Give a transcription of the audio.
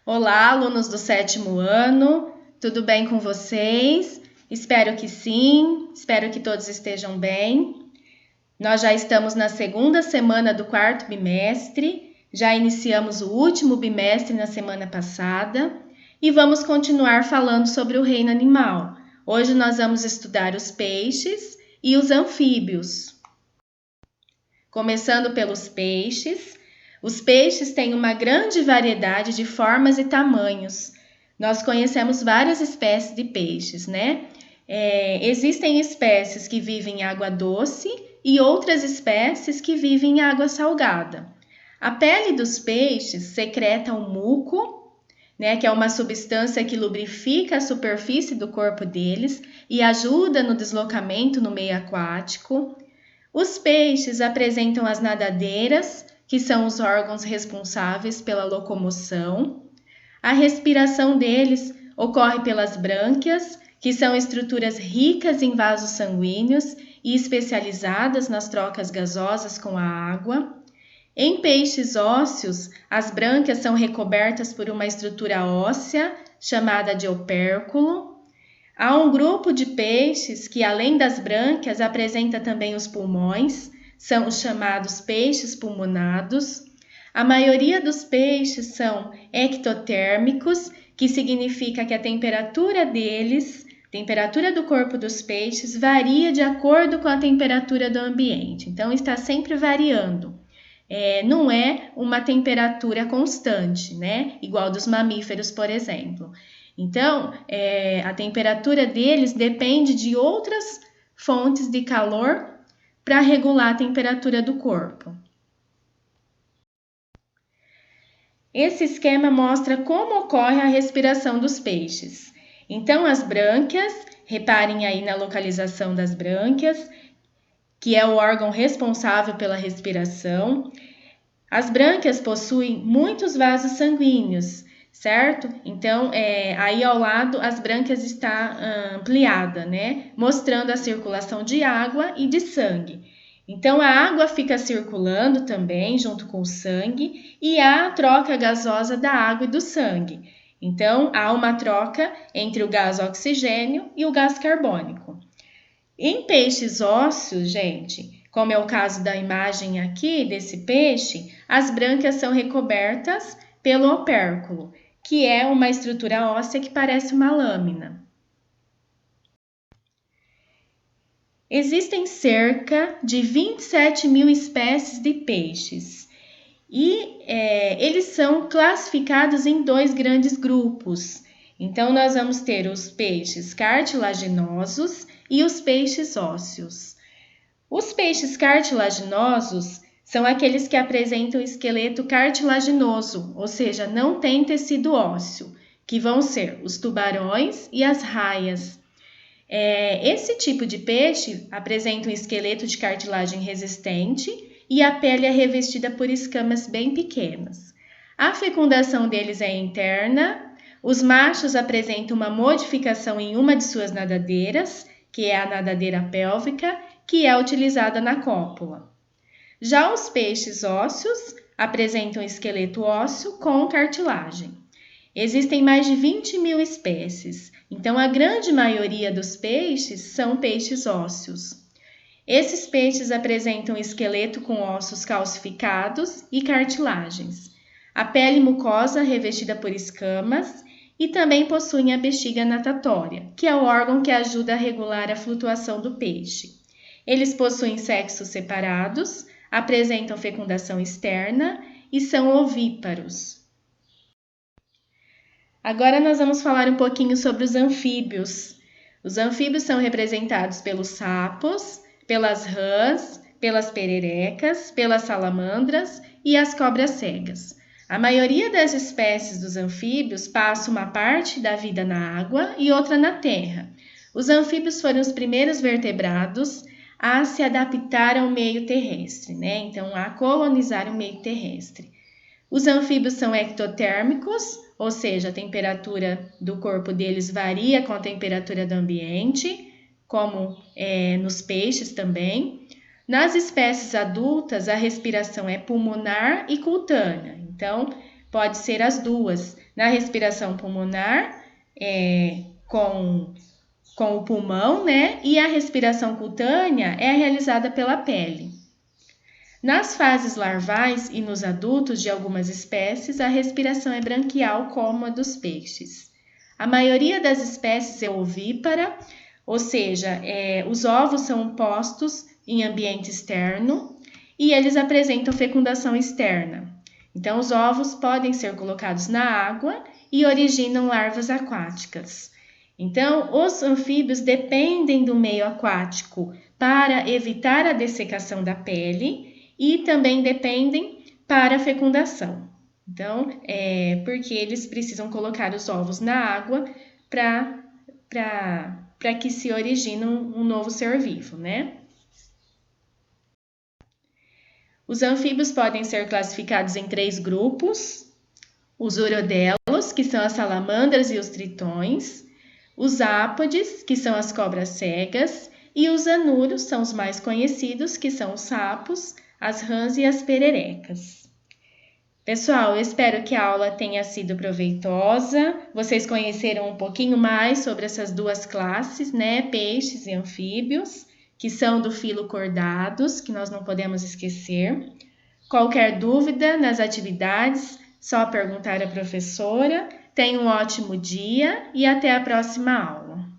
Olá, alunos do 7º ano, tudo bem com vocês? Espero que sim, espero que todos estejam bem. Nós já estamos na segunda semana do 4º bimestre, já iniciamos o último bimestre na semana passada e vamos continuar falando sobre o reino animal. Hoje nós vamos estudar os peixes e os anfíbios. Começando pelos peixes. Os peixes têm uma grande variedade de formas e tamanhos. Nós conhecemos várias espécies de peixes, né? Existem espécies que vivem em água doce e outras espécies que vivem em água salgada. A pele dos peixes secreta um muco, né, que é uma substância que lubrifica a superfície do corpo deles e ajuda no deslocamento no meio aquático. Os peixes apresentam as nadadeiras, que são os órgãos responsáveis pela locomoção. A respiração deles ocorre pelas brânquias, que são estruturas ricas em vasos sanguíneos e especializadas nas trocas gasosas com a água. Em peixes ósseos, as brânquias são recobertas por uma estrutura óssea chamada de opérculo. Há um grupo de peixes que, além das brânquias, apresenta também os pulmões, são os chamados peixes pulmonados. A maioria dos peixes são ectotérmicos, que significa que a temperatura do corpo dos peixes, varia de acordo com a temperatura do ambiente. Então, está sempre variando. Não é uma temperatura constante, né? Igual dos mamíferos, por exemplo. Então, a temperatura deles depende de outras fontes de calor para regular a temperatura do corpo. Esse esquema mostra como ocorre a respiração dos peixes. Então, as brânquias, reparem aí na localização das brânquias, que é o órgão responsável pela respiração. As brânquias possuem muitos vasos sanguíneos, certo? Então, aí ao lado as brânquias está ampliada, né? Mostrando a circulação de água e de sangue. Então, a água fica circulando também junto com o sangue e há a troca gasosa da água e do sangue. Então, há uma troca entre o gás oxigênio e o gás carbônico. Em peixes ósseos, gente, como é o caso da imagem aqui desse peixe, as brânquias são recobertas pelo opérculo, que é uma estrutura óssea que parece uma lâmina. Existem cerca de 27 mil espécies de peixes e eles são classificados em 2 grandes grupos. Então, nós vamos ter os peixes cartilaginosos e os peixes ósseos. Os peixes cartilaginosos são aqueles que apresentam esqueleto cartilaginoso, ou seja, não tem tecido ósseo, que vão ser os tubarões e as raias. Esse tipo de peixe apresenta um esqueleto de cartilagem resistente e a pele é revestida por escamas bem pequenas. A fecundação deles é interna. Os machos apresentam uma modificação em uma de suas nadadeiras, que é a nadadeira pélvica, que é utilizada na cópula. Já os peixes ósseos apresentam esqueleto ósseo com cartilagem. Existem mais de 20 mil espécies, então a grande maioria dos peixes são peixes ósseos. Esses peixes apresentam esqueleto com ossos calcificados e cartilagens. A pele mucosa revestida por escamas e também possuem a bexiga natatória, que é o órgão que ajuda a regular a flutuação do peixe. Eles possuem sexos separados, apresentam fecundação externa e são ovíparos. Agora nós vamos falar um pouquinho sobre os anfíbios. Os anfíbios são representados pelos sapos, pelas rãs, pelas pererecas, pelas salamandras e as cobras cegas. A maioria das espécies dos anfíbios passa uma parte da vida na água e outra na terra. Os anfíbios foram os primeiros vertebrados a se adaptar ao meio terrestre, né? Então, a colonizar o meio terrestre. Os anfíbios são ectotérmicos, ou seja, a temperatura do corpo deles varia com a temperatura do ambiente, como nos peixes também. Nas espécies adultas, a respiração é pulmonar e cutânea. Então, pode ser as duas. Na respiração pulmonar, com o pulmão, né? E a respiração cutânea é realizada pela pele. Nas fases larvais e nos adultos de algumas espécies, a respiração é branquial, como a dos peixes. A maioria das espécies é ovípara, ou seja, os ovos são postos em ambiente externo e eles apresentam fecundação externa. Então, os ovos podem ser colocados na água e originam larvas aquáticas. Então, os anfíbios dependem do meio aquático para evitar a dessecação da pele e também dependem para a fecundação. Então, porque eles precisam colocar os ovos na água para que se origine um novo ser vivo, né? Os anfíbios podem ser classificados em 3 grupos: os urodelos, que são as salamandras e os tritões, os ápodes, que são as cobras cegas, e os anuros, são os mais conhecidos, que são os sapos, as rãs e as pererecas. Pessoal, eu espero que a aula tenha sido proveitosa. Vocês conheceram um pouquinho mais sobre essas duas classes, né? Peixes e anfíbios, que são do filo Chordados, que nós não podemos esquecer. Qualquer dúvida nas atividades, só perguntar à professora. Tenha um ótimo dia e até a próxima aula.